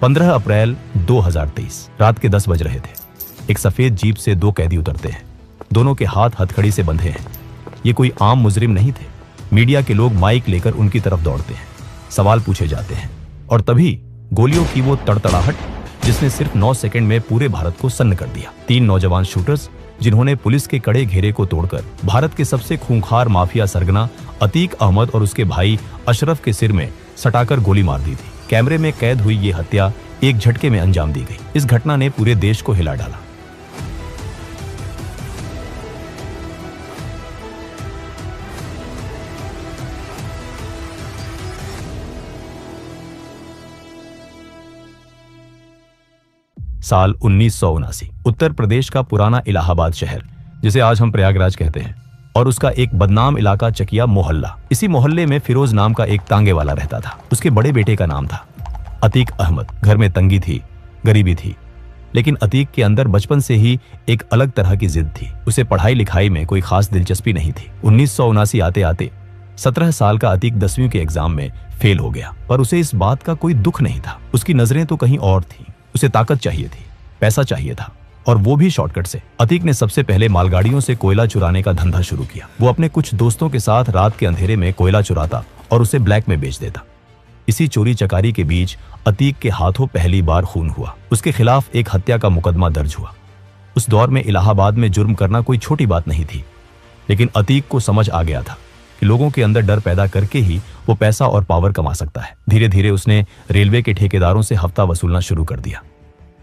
15 अप्रैल 2023 रात के 10 बज रहे थे। एक सफेद जीप से दो कैदी उतरते हैं। दोनों के हाथ हथकड़ी से बंधे हैं। ये कोई आम मुजरिम नहीं थे। मीडिया के लोग माइक लेकर उनकी तरफ दौड़ते हैं। सवाल पूछे जाते हैं और तभी गोलियों की वो तड़तड़ाहट जिसने सिर्फ 9 सेकंड में पूरे भारत को सन्न कर दिया। 3 नौजवान शूटर्स जिन्होंने पुलिस के कड़े घेरे को तोड़कर भारत के सबसे खूंखार माफिया सरगना अतीक अहमद और उसके भाई अशरफ के सिर में सटाकर गोली मार दी थी। कैमरे में कैद हुई ये हत्या एक झटके में अंजाम दी गई। इस घटना ने पूरे देश को हिला डाला। साल 1979। उत्तर प्रदेश का पुराना इलाहाबाद शहर, जिसे आज हम प्रयागराज कहते हैं, और उसका एक बदनाम इलाका चकिया मोहल्ला। इसी मोहल्ले में फिरोज नाम का एक तांगे वाला रहता था। उसके बड़े बेटे का नाम था अतीक अहमद। घर में तंगी थी, गरीबी थी, लेकिन अतीक के अंदर बचपन से ही एक अलग तरह की जिद थी। उसे पढ़ाई लिखाई में कोई खास दिलचस्पी नहीं थी। 1979 आते आते 17 साल का अतीक 10वीं के एग्जाम में फेल हो गया, पर उसे इस बात का कोई दुख नहीं था। उसकी नजरें तो कहीं और थी। उसे ताकत चाहिए थी, पैसा चाहिए था, और वो भी शॉर्टकट से। अतीक ने सबसे पहले मालगाड़ियों से कोयला चुराने का धंधा शुरू किया। वो अपने कुछ दोस्तों के साथ रात के अंधेरे में कोयला चुराता और उसे ब्लैक में बेच देता। इसी चोरी चकारी के बीच अतीक के हाथों पहली बार खून हुआ। उसके खिलाफ एक हत्या का मुकदमा दर्ज हुआ। उस दौर में इलाहाबाद में जुर्म करना कोई छोटी बात नहीं थी, लेकिन अतीक को समझ आ गया था कि लोगों के अंदर डर पैदा करके ही वो पैसा और पावर कमा सकता है। धीरे धीरे उसने रेलवे के ठेकेदारों से हफ्ता वसूलना शुरू कर दिया।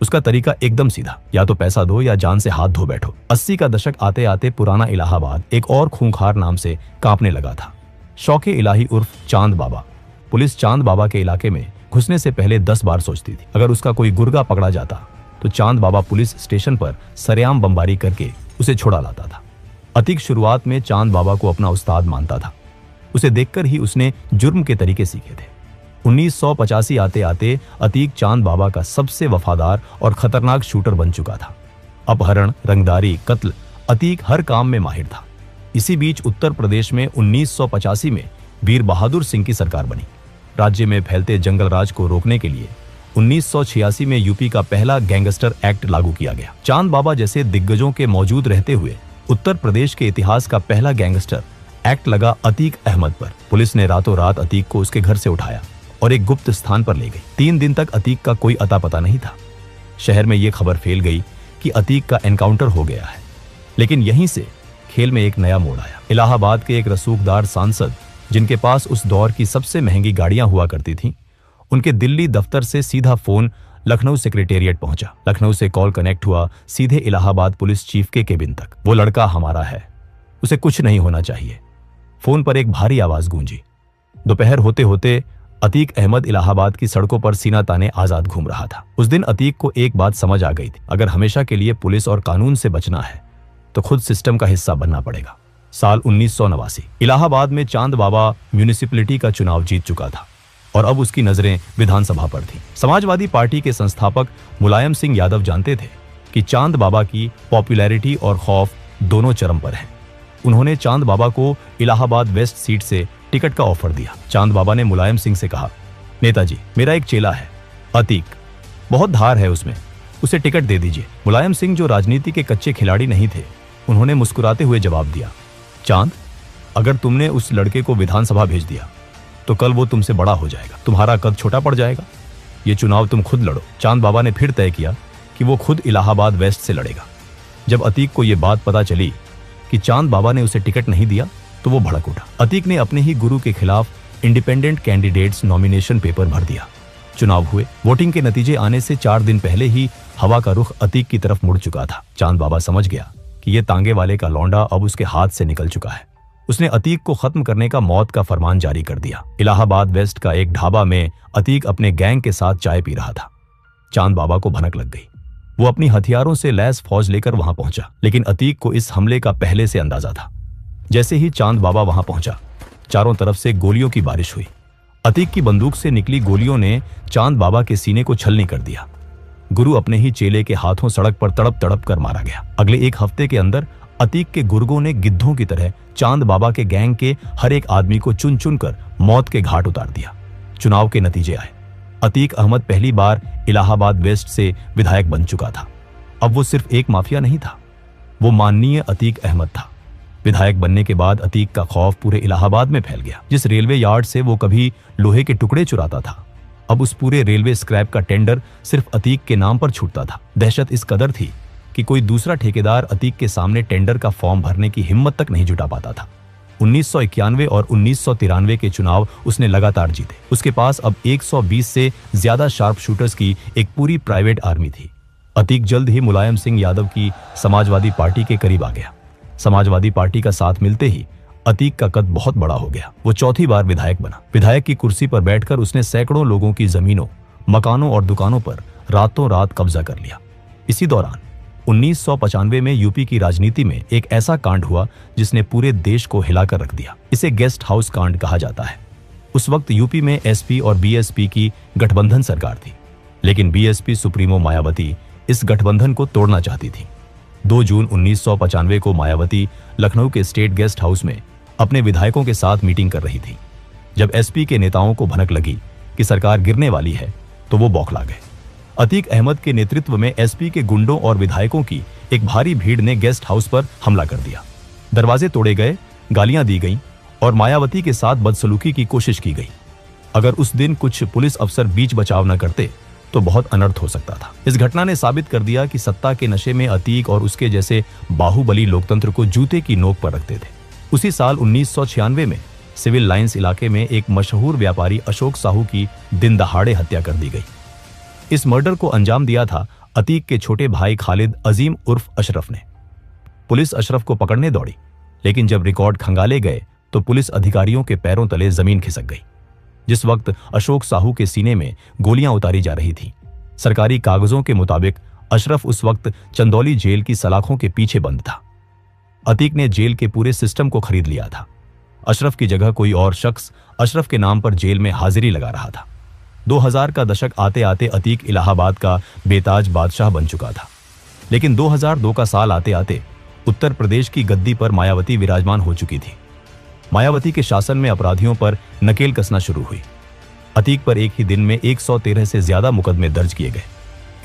उसका तरीका एकदम सीधा, या तो पैसा दो या जान से हाथ धो बैठो। 80 का दशक आते आते पुराना इलाहाबाद एक और खूंखार नाम से कांपने लगा था। शौके इलाही उर्फ चांद बाबा। पुलिस चांद बाबा के इलाके में घुसने से पहले 10 बार सोचती थी। अगर उसका कोई गुर्गा पकड़ा जाता तो चांद बाबा पुलिस स्टेशन पर सरेआम बमबारी करके उसे छुड़ा लाता था। अतीक शुरुआत में चांद बाबा को अपना उस्ताद मानता था। उसे देखकर ही उसने जुर्म के तरीके सीखे थे। 1985 आते आते अतीक चांद बाबा का सबसे वफादार और खतरनाक शूटर बन चुका था। अपहरण, रंगदारी, कत्ल, अतीक हर काम में माहिर था। इसी बीच उत्तर प्रदेश में 1985 में वीर बहादुर सिंह की सरकार बनी। राज्य में फैलते जंगल राज को रोकने के लिए 1986 में यूपी का पहला गैंगस्टर एक्ट लागू किया गया। चांद बाबा जैसे दिग्गजों के मौजूद रहते हुए उत्तर प्रदेश के इतिहास का पहला गैंगस्टर एक्ट लगा अतीक अहमद पर। पुलिस ने रातों रात अतीक को उसके घर से उठाया और एक गुप्त स्थान पर ले गई। 3 दिन तक अतीक का कोई अता पता नहीं था। शहर में यह खबर फैल गई कि अतीक का एनकाउंटर हो गया है। लेकिन यहीं से खेल में एक नया मोड़ आया। इलाहाबाद के एक रसूखदार सांसद, जिनके पास उस दौर की सबसे महंगी गाड़ियां हुआ करती थीं, उनके दिल्ली दफ्तर से सीधा फोन लखनऊ सेक्रेटेरिएट पहुंचा। लखनऊ से कॉल कनेक्ट हुआ सीधे इलाहाबाद पुलिस चीफ के केबिन तक। वो लड़का हमारा है, उसे कुछ नहीं होना चाहिए। फोन पर एक भारी आवाज गूंजी। दोपहर होते होते अतीक अहमद इलाहाबाद की सड़कों पर सीना ताने आजाद घूम रहा था। उस दिन अतीक को एक बात समझ आ गई थी, अगर हमेशा के लिए पुलिस और कानून से बचना है तो खुद सिस्टम का हिस्सा बनना पड़ेगा। साल 1989। इलाहाबाद में चांद बाबा म्यूनिसिपैलिटी का चुनाव जीत चुका था और अब उसकी नजरें विधानसभा पर थीं। समाजवादी पार्टी के संस्थापक मुलायम सिंह यादव जानते थे कि चांद बाबा की पॉपुलैरिटी और खौफ दोनों चरम पर हैं। उन्होंने चांद बाबा को इलाहाबाद वेस्ट सीट से टिकट का ऑफर दिया। चांद बाबा ने मुलायम सिंह से कहा, नेताजी, मेरा एक चेला है अतीक, बहुत धार है उसमें, उसे टिकट दे दीजिए। मुलायम सिंह, जो राजनीति के कच्चे खिलाड़ी नहीं थे, उन्होंने मुस्कुराते हुए जवाब दिया, चांद, अगर तुमने उस लड़के को विधानसभा भेज दिया तो कल वो तुमसे बड़ा हो जाएगा, तुम्हारा कद छोटा पड़ जाएगा। ये चुनाव तुम खुद लड़ो। चांद बाबा ने फिर तय किया कि वो खुद इलाहाबाद वेस्ट से लड़ेगा। जब अतीक को यह बात पता चली कि चांद बाबा ने उसे टिकट नहीं दिया तो वो भड़क उठा। अतीक ने अपने ही गुरु के खिलाफ इंडिपेंडेंट कैंडिडेट्स नॉमिनेशन पेपर भर दिया। चुनाव हुए। वोटिंग के नतीजे आने से 4 दिन पहले ही हवा का रुख अतीक की तरफ मुड़ चुका था। चांद बाबा समझ गया कि ये तांगे वाले का लौंडा अब उसके हाथ से निकल चुका है। उसने अतीक को खत्म करने का मौत का फरमान जारी कर दिया। इलाहाबाद वेस्ट का एक ढाबा में अतीक अपने गैंग के साथ चाय पी रहा था। चांद बाबा को भनक लग गई। वो अपनी हथियारों से लैस फौज लेकर वहां पहुंचा, लेकिन अतीक को इस हमले का पहले से अंदाजा था। जैसे ही चांद बाबा वहां पहुंचा, चारों तरफ से गोलियों की बारिश हुई। अतीक की बंदूक से निकली गोलियों ने चांद बाबा के सीने को छलनी कर दिया। गुरु अपने ही चेले के हाथों सड़क पर तड़प तड़प कर मारा गया। अगले 1 हफ्ते के अंदर अतीक के गुर्गों ने गिद्धों की तरह चांद बाबा के गैंग के हर एक आदमी को चुन चुन कर मौत के घाट उतार दिया। चुनाव के नतीजे आए। अतीक अहमद पहली बार इलाहाबाद वेस्ट से विधायक बन चुका था। अब वो सिर्फ एक माफिया नहीं था, वो माननीय अतीक अहमद था। विधायक बनने के बाद अतीक का खौफ पूरे इलाहाबाद में फैल गया। जिस रेलवे यार्ड से वो कभी लोहे के टुकड़े चुराता था, अब उस पूरे रेलवे स्क्रैप का टेंडर सिर्फ अतीक के नाम पर छूटता था। दहशत इस कदर थी कि कोई दूसरा ठेकेदार अतीक के सामने टेंडर का फॉर्म भरने की हिम्मत तक नहीं जुटा पाता था। 1991 और 1993 के चुनाव उसने लगातार जीते। उसके पास अब 120 से ज्यादा शार्प शूटर्स की एक पूरी प्राइवेट आर्मी थी। अतीक जल्द ही मुलायम सिंह यादव की समाजवादी पार्टी के करीब आ गया। समाजवादी पार्टी का साथ मिलते ही अतीक का कद बहुत बड़ा हो गया। वो चौथी बार विधायक बना। विधायक की कुर्सी पर बैठकर उसने सैकड़ों लोगों की जमीनों, मकानों और दुकानों पर रातों रात कब्जा कर लिया। इसी दौरान 1995 में यूपी की राजनीति में एक ऐसा कांड हुआ जिसने पूरे देश को हिलाकर रख दिया। इसे गेस्ट हाउस कांड कहा जाता है। उस वक्त यूपी में एसपी और बीएसपी की गठबंधन सरकार थी, लेकिन बीएसपी सुप्रीमो मायावती इस गठबंधन को तोड़ना चाहती थी। 2 जून 1995 को मायावती लखनऊ के स्टेट गेस्ट हाउस में अपने विधायकों के साथ मीटिंग कर रही थी। जब एसपी के नेताओं को भनक लगी कि सरकार गिरने वाली है, तो वो बौखला गए। अतीक अहमद के नेतृत्व में एसपी के गुंडों और विधायकों की एक भारी भीड़ ने गेस्ट हाउस पर हमला कर दिया। दरवाजे तोड़े गए, गालियां दी गईं और मायावती के साथ बदसलूकी की कोशिश की गई। अगर उस दिन कुछ पुलिस अफसर बीच बचाव न करते तो बहुत अनर्थ हो सकता था। इस घटना ने साबित कर दिया कि सत्ता के नशे में अतीक और उसके जैसे बाहुबली लोकतंत्र को जूते की नोक पर रखते थे। उसी साल 1996 में सिविल लाइंस इलाके में एक मशहूर व्यापारी अशोक साहू की दिन दहाड़े हत्या कर दी गई। इस मर्डर को अंजाम दिया था अतीक के छोटे भाई खालिद अजीम उर्फ अशरफ ने। पुलिस अशरफ को पकड़ने दौड़ी, लेकिन जब रिकॉर्ड खंगाले गए तो पुलिस अधिकारियों के पैरों तले जमीन खिसक गई। जिस वक्त अशोक साहू के सीने में गोलियां उतारी जा रही थी, सरकारी कागजों के मुताबिक अशरफ उस वक्त चंदौली जेल की सलाखों के पीछे बंद था। अतीक ने जेल के पूरे सिस्टम को खरीद लिया था। अशरफ की जगह कोई और शख्स अशरफ के नाम पर जेल में हाजिरी लगा रहा था। 2000 का दशक आते आते अतीक इलाहाबाद का बेताज बादशाह बन चुका था। लेकिन 2002 का साल आते आते उत्तर प्रदेश की गद्दी पर मायावती विराजमान हो चुकी थी। मायावती के शासन में अपराधियों पर नकेल कसना शुरू हुई। अतीक पर एक ही दिन में 113 से ज्यादा मुकदमे दर्ज किए गए।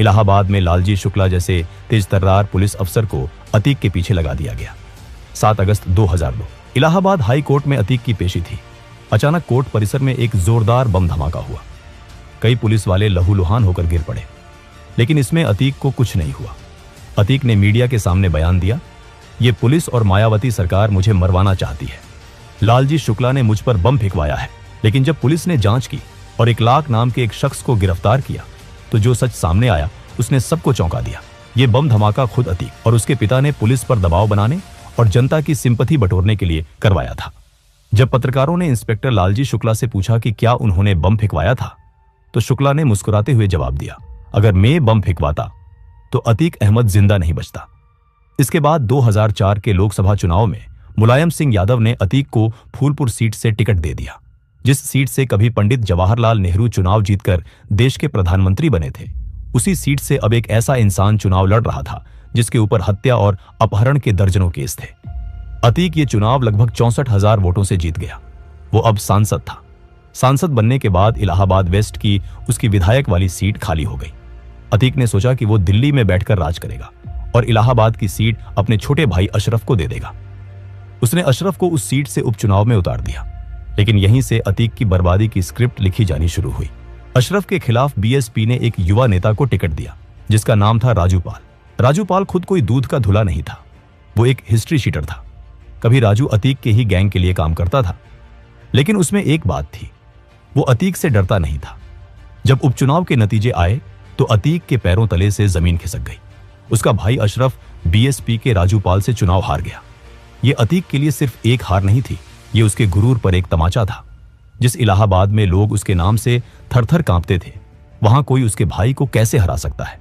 इलाहाबाद में लालजी शुक्ला जैसे तेजतर्रार पुलिस अफसर को अतीक के पीछे लगा दिया गया। 7 अगस्त 2002 इलाहाबाद हाई कोर्ट में अतीक की पेशी थी। अचानक कोर्ट परिसर में एक जोरदार बम धमाका हुआ। कई पुलिस वाले लहूलुहान होकर गिर पड़े, लेकिन इसमें अतीक को कुछ नहीं हुआ। अतीक ने मीडिया के सामने बयान दिया, ये पुलिस और मायावती सरकार मुझे मरवाना चाहती है। लालजी शुक्ला ने मुझ पर बम फेंकवाया है। लेकिन जब पुलिस ने जांच की और इकलाक नाम के एक शख्स को गिरफ्तार किया, तो जो सच सामने आया उसने सबको चौंका दिया। ये बम धमाका खुद अतीक और उसके पिता ने पुलिस पर दबाव बनाने और जनता की सिंपैथी बटोरने के लिए करवाया था। जब पत्रकारों ने इंस्पेक्टर लालजी शुक्ला से पूछा कि क्या उन्होंने बम फेंकवाया था, तो शुक्ला ने मुस्कुराते हुए जवाब दिया, अगर मैं बम फेंकवाता तो अतीक अहमद जिंदा नहीं बचता। इसके बाद 2004 के लोकसभा चुनाव में मुलायम सिंह यादव ने अतीक को फूलपुर सीट से टिकट दे दिया। जिस सीट से कभी पंडित जवाहरलाल नेहरू चुनाव जीतकर देश के प्रधानमंत्री बने थे, उसी सीट से अब एक ऐसा इंसान चुनाव लड़ रहा था जिसके ऊपर हत्या और अपहरण के दर्जनों केस थे। अतीक ये चुनाव लगभग 64,000 वोटों से जीत गया। वो अब सांसद था। सांसद बनने के बाद इलाहाबाद वेस्ट की उसकी विधायक वाली सीट खाली हो गई। अतीक ने सोचा कि वो दिल्ली में बैठकर राज करेगा और इलाहाबाद की सीट अपने छोटे भाई अशरफ को दे देगा। उसने अशरफ को उस सीट से उपचुनाव में उतार दिया, लेकिन यहीं से अतीक की बर्बादी की स्क्रिप्ट लिखी जानी शुरू हुई। अशरफ के खिलाफ बीएसपी ने एक युवा नेता को टिकट दिया जिसका नाम था राजू पाल। राजू पाल खुद कोई दूध का धुला नहीं था, वो एक हिस्ट्री शीटर था। कभी राजू अतीक के ही गैंग के लिए काम करता था, लेकिन उसमें एक बात थी, वो अतीक से डरता नहीं था। जब उपचुनाव के नतीजे आए तो अतीक के पैरों तले से जमीन खिसक गई। उसका भाई अशरफ बीएसपी के राजू पाल से चुनाव हार गया। ये अतीक के लिए सिर्फ एक हार नहीं थी, ये उसके गुरूर पर एक तमाचा था। जिस इलाहाबाद में लोग उसके नाम से थरथर कांपते थे, वहां कोई उसके भाई को कैसे हरा सकता है।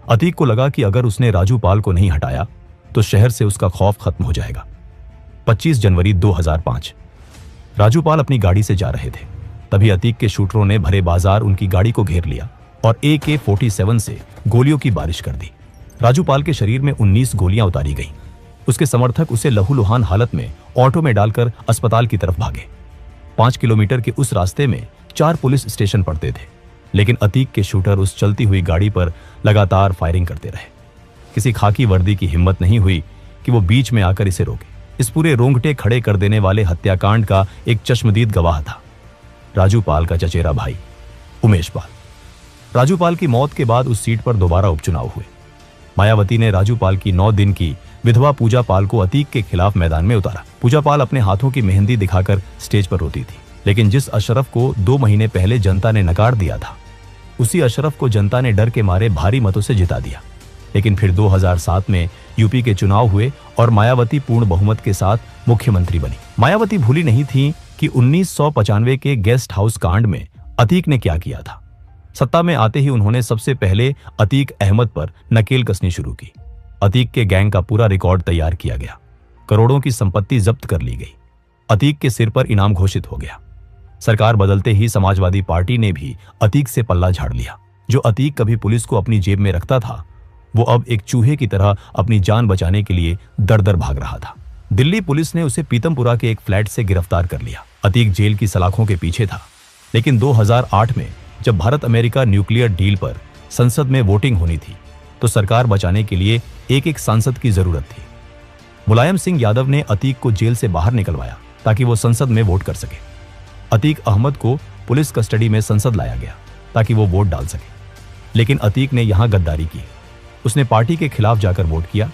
अतीक को लगा कि अगर उसने राजू पाल को नहीं हटाया तो शहर से उसका खौफ खत्म हो जाएगा। 25 जनवरी 2005 राजू पाल अपनी गाड़ी से जा रहे थे, तभी अतीक के शूटरों ने भरे बाजार उनकी गाड़ी को घेर लिया और AK-47 से गोलियों की बारिश कर दी। राजू पाल के शरीर में 19 गोलियां उतारी गईं। उसके समर्थक उसे लहूलुहान हालत में ऑटो में डालकर अस्पताल की तरफ भागे। 5 किलोमीटर के उस रास्ते में 4 पुलिस स्टेशन पड़ते थे। लेकिन अतीक के शूटर उस चलती हुई गाड़ी पर लगातार फायरिंग करते रहे। किसी खाकी वर्दी की हिम्मत नहीं हुई कि वो बीच में आकर इसे रोके। इस पूरे रोंगटे खड़े कर देने वाले हत्याकांड का एक चश्मदीद गवाह था राजू पाल का चचेरा भाई उमेश पाल। राजू पाल की मौत के बाद उस सीट पर दोबारा उपचुनाव हुए। मायावती ने राजू पाल की 9 दिन की विधवा पूजा पाल को अतीक के खिलाफ मैदान में उतारा। पूजा पाल अपने हाथों की मेहंदी दिखाकर स्टेज पर रोती थी, लेकिन जिस अशरफ को 2 महीने पहले जनता ने नकार दिया था, उसी अशरफ को जनता ने डर के मारे भारी मतों से जिता दिया। लेकिन फिर 2007 में यूपी के चुनाव हुए और मायावती पूर्ण बहुमत के साथ मुख्यमंत्री बनी। मायावती भूली नहीं थी कि 1995 के गेस्ट हाउस कांड में अतीक ने क्या किया था। सत्ता में आते ही उन्होंने सबसे पहले अतीक अहमद पर नकेल कसनी शुरू की। अतीक के गैंग का पूरा रिकॉर्ड तैयार किया गया। करोड़ों की संपत्ति जब्त कर ली गई। अतीक के सिर पर इनाम घोषित हो गया। सरकार बदलते ही समाजवादी पार्टी ने भी अतीक से पल्ला झाड़ लिया। जो अतीक कभी पुलिस को अपनी जेब में रखता था, वो अब एक चूहे की तरह अपनी जान बचाने के लिए दर दर भाग रहा था। दिल्ली पुलिस ने उसे पीतमपुरा के एक फ्लैट से गिरफ्तार कर लिया। अतीक जेल की सलाखों के पीछे था, लेकिन 2008 में जब भारत अमेरिका न्यूक्लियर डील पर संसद में वोटिंग होनी थी, तो सरकार बचाने के लिए एक सांसद की जरूरत थी। मुलायम सिंह यादव ने अतीक को जेल से बाहर निकलवाया ताकि वो संसद में वोट कर सके। अतीक अहमद को पुलिस कस्टडी में संसद लाया गया ताकि वो वोट डाल सके, लेकिन अतीक ने यहां गद्दारी की। उसने पार्टी के खिलाफ जाकर वोट किया,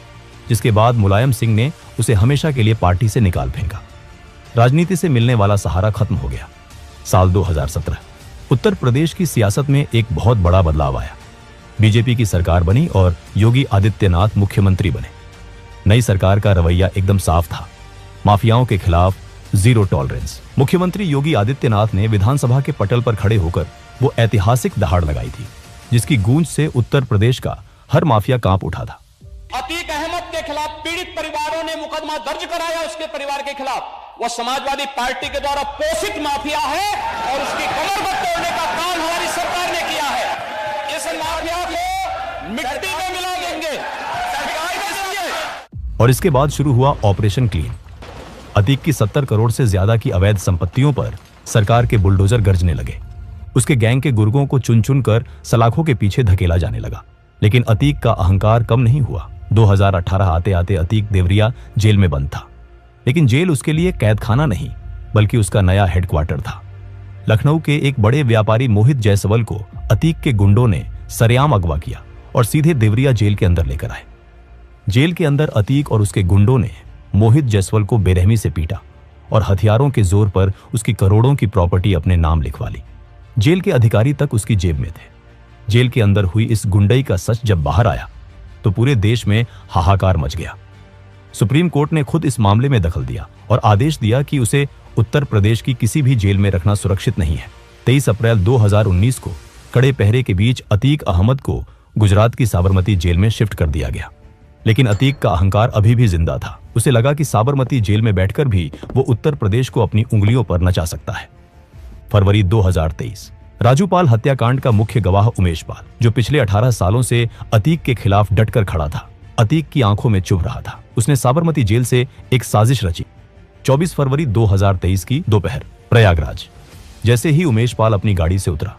जिसके बाद मुलायम सिंह ने उसे हमेशा के लिए पार्टी से निकाल फेंका। राजनीति से मिलने वाला सहारा खत्म हो गया। साल 2017 उत्तर प्रदेश की सियासत में एक बहुत बड़ा बदलाव आया। बीजेपी की सरकार बनी और योगी आदित्यनाथ मुख्यमंत्री बने। नई सरकार का रवैया एकदम साफ था, माफियाओं के खिलाफ जीरो टॉलरेंस। मुख्यमंत्री योगी आदित्यनाथ ने विधानसभा के पटल पर खड़े होकर वो ऐतिहासिक दहाड़ लगाई थी, जिसकी गूंज से उत्तर प्रदेश का हर माफिया कांप उठा था। अतीक अहमद के खिलाफ पीड़ित परिवारों ने मुकदमा दर्ज कराया। उसके परिवार के खिलाफ वो समाजवादी पार्टी के द्वारा पोषित माफिया है और उसकी कमर पर तोड़ने का काम हमारी सरकार ने किया है। इस माफिया को मिट्टी में मिला देंगे। और इसके बाद शुरू हुआ ऑपरेशन क्लीन। अतीक की 70 करोड़ से ज्यादा की अवैध संपत्तियों पर सरकार के बुलडोजर गरजने लगे। उसके गैंग के गुर्गों को चुन चुन कर सलाखों के पीछे धकेला जाने लगा। लेकिन अतीक का अहंकार कम नहीं हुआ। 2018 आते आते अतीक देवरिया जेल में बंद था, लेकिन जेल उसके लिए कैदखाना नहीं, बल्कि उसका नया हेडक्वार्टर था। लखनऊ के एक बड़े व्यापारी मोहित जायसवाल को अतीक के गुंडों ने सरेआम अगवा किया और सीधे देवरिया जेल के अंदर लेकर आए। जेल के अंदर अतीक और उसके गुंडों ने मोहित जायसवाल को बेरहमी से पीटा और हथियारों के जोर पर उसकी करोड़ों की प्रॉपर्टी अपने नाम लिखवा ली। जेल के अधिकारी तक उसकी जेब में थे। जेल के अंदर हुई इस गुंडई का सच जब बाहर आया तो पूरे देश में हाहाकार मच गया। सुप्रीम कोर्ट ने खुद इस मामले में दखल दिया और आदेश दिया कि उसे उत्तर प्रदेश की किसी भी जेल में रखना सुरक्षित नहीं है। 23 अप्रैल 2019 को कड़े पहरे के बीच अतीक अहमद को गुजरात की साबरमती जेल में शिफ्ट कर दिया गया। लेकिन अतीक का अहंकार अभी भी जिंदा था। उसे लगा कि साबरमती जेल में बैठकर भी वो उत्तर प्रदेश को अपनी उंगलियों पर नचा सकता है। फरवरी 2023 राजूपाल हत्याकांड का मुख्य गवाह उमेश पाल, जो पिछले 18 सालों से अतीक के खिलाफ डटकर खड़ा था, अतीक की आंखों में चुभ रहा था। उसने साबरमती जेल से एक साजिश रची। 24 फरवरी 2023 की दोपहर प्रयागराज। जैसे ही उमेश पाल अपनी गाड़ी से उतरा,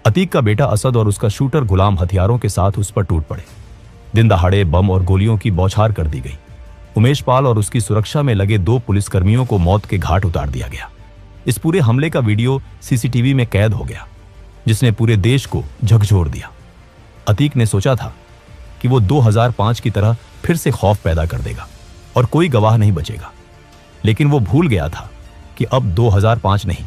अतीक का बेटा असद और उसका शूटर गुलाम हथियारों के साथ उस पर टूट पड़े। दिन दहाड़े बम और गोलियों की बौछार कर दी गई। उमेश पाल और उसकी सुरक्षा में लगे 2 पुलिसकर्मियों को मौत के घाट उतार दिया गया। इस पूरे हमले का वीडियो सीसीटीवी में कैद हो गया, जिसने पूरे देश को झकझोर दिया। अतीक ने सोचा था कि वो 2005 की तरह फिर से खौफ पैदा कर देगा और कोई गवाह नहीं बचेगा, लेकिन वो भूल गया था कि अब 2005 नहीं,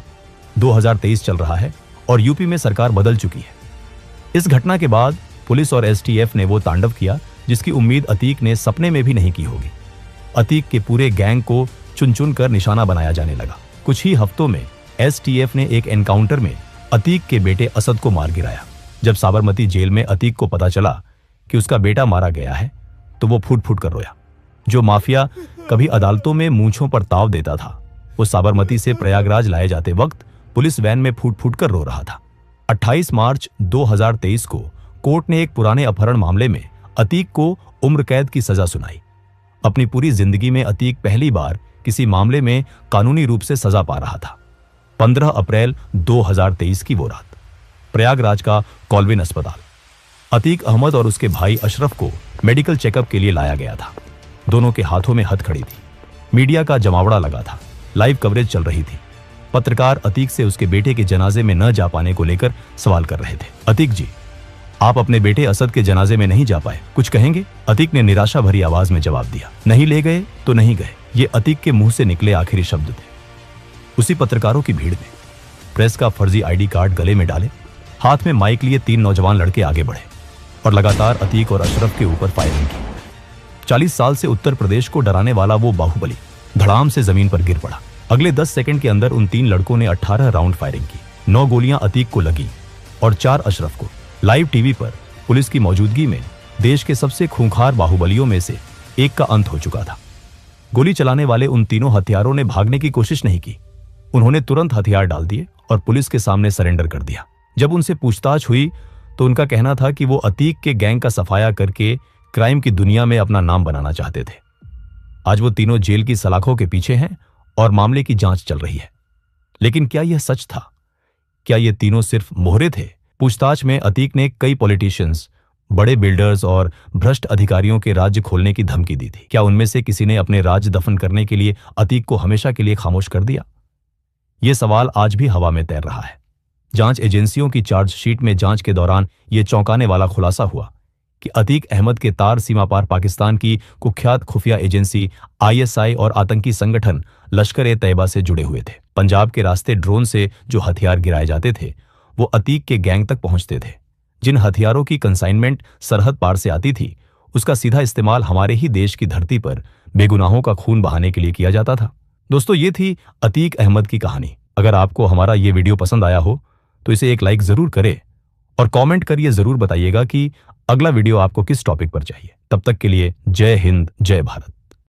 2023 चल रहा है और यूपी में सरकार बदल चुकी है। इस घटना के बाद पुलिस और एसटीएफ ने वो तांडव किया जिसकी उम्मीद अतीक ने सपने में भी नहीं की होगी। अतीक के पूरे गैंग को चुन चुन कर निशाना बनाया जाने लगा। कुछ ही हफ्तों में एसटीएफ ने एक एनकाउंटर में अतीक के बेटे असद को मार गिराया। जब साबरमती जेल में अतीक को पता चला कि उसका बेटा मारा गया है, तो वो फूट फूट कर रोया। जो माफिया कभी अदालतों में मूंछों पर ताव देता था, वो साबरमती से प्रयागराज लाए जाते वक्त पुलिस वैन में फूट फूट कर रो रहा था। 28 मार्च 2023 को कोर्ट ने एक पुराने अपहरण मामले में अतीक को उम्र कैद की सजा सुनाई। अपनी पूरी जिंदगी में अतीक पहली बार किसी मामले में कानूनी रूप से सजा पा रहा था। 15 अप्रैल 2023 की वो रात। प्रयागराज का कॉल्विन अस्पताल। अतीक अहमद और उसके भाई अशरफ को मेडिकल चेकअप के लिए लाया गया था। दोनों के हाथों में हथकड़ी थी। मीडिया का जमावड़ा लगा था। लाइव कवरेज चल रही थी। पत्रकार अतीक से उसके बेटे के जनाजे में न जा पाने को लेकर सवाल कर रहे थे। अतीक जी, आप अपने बेटे असद के जनाजे में नहीं जा पाए, कुछ कहेंगे? अतीक ने निराशा भरी आवाज में जवाब दिया, नहीं ले गए तो नहीं गए। ये अतीक के मुंह से निकले आखिरी शब्द थे। उसी पत्रकारों की भीड़ में प्रेस का फर्जी आईडी कार्ड गले में डाले, हाथ में माइक लिए 3 नौजवान लड़के आगे बढ़े और लगातार अतीक और अशरफ के ऊपर फायरिंग की। 40 साल से उत्तर प्रदेश को डराने वाला वो बाहुबली धड़ाम से जमीन पर गिर पड़ा। अगले 10 सेकंड के अंदर उन 3 लड़कों ने 18 राउंड फायरिंग की। 9 गोलियां अतीक को लगी और 4 अशरफ को। लाइव टीवी पर पुलिस की मौजूदगी में देश के सबसे खूंखार बाहुबलियों में से एक का अंत हो चुका था। गोली चलाने वाले उन तीनों हथियारों ने भागने की कोशिश नहीं की। उन्होंने तुरंत हथियार डाल दिए और पुलिस के सामने सरेंडर कर दिया। जब उनसे पूछताछ हुई तो उनका कहना था कि वो अतीक के गैंग का सफाया करके क्राइम की दुनिया में अपना नाम बनाना चाहते थे। आज वो तीनों जेल की सलाखों के पीछे हैं और मामले की जांच चल रही है। लेकिन क्या यह सच था? क्या ये तीनों सिर्फ मोहरे थे? पूछताछ में अतीक ने कई पॉलिटिशियंस, बड़े बिल्डर्स और भ्रष्ट अधिकारियों के राज्य खोलने की धमकी दी थी। क्या उनमें से किसी ने अपने राज्य दफन करने के लिए अतीक को हमेशा के लिए खामोश कर दिया? यह सवाल आज भी हवा में तैर रहा है। जांच एजेंसियों की चार्जशीट में जांच के दौरान यह चौंकाने वाला खुलासा हुआ कि अतीक अहमद के तार सीमा पार पाकिस्तान की कुख्यात खुफिया एजेंसी ISI और आतंकी संगठन लश्कर-ए-तैयबा से जुड़े हुए थे। पंजाब के रास्ते ड्रोन से जो हथियार गिराए जाते थे वो अतीक के गैंग तक पहुंचते थे। जिन हथियारों की कंसाइनमेंट सरहद पार से आती थी उसका सीधा इस्तेमाल हमारे ही देश की धरती पर बेगुनाहों का खून बहाने के लिए किया जाता था। दोस्तों, ये थी अतीक अहमद की कहानी। अगर आपको हमारा ये वीडियो पसंद आया हो तो इसे एक लाइक जरूर करें और कमेंट करिए, जरूर बताइएगा कि अगला वीडियो आपको किस टॉपिक पर चाहिए। तब तक के लिए जय हिंद, जय भारत।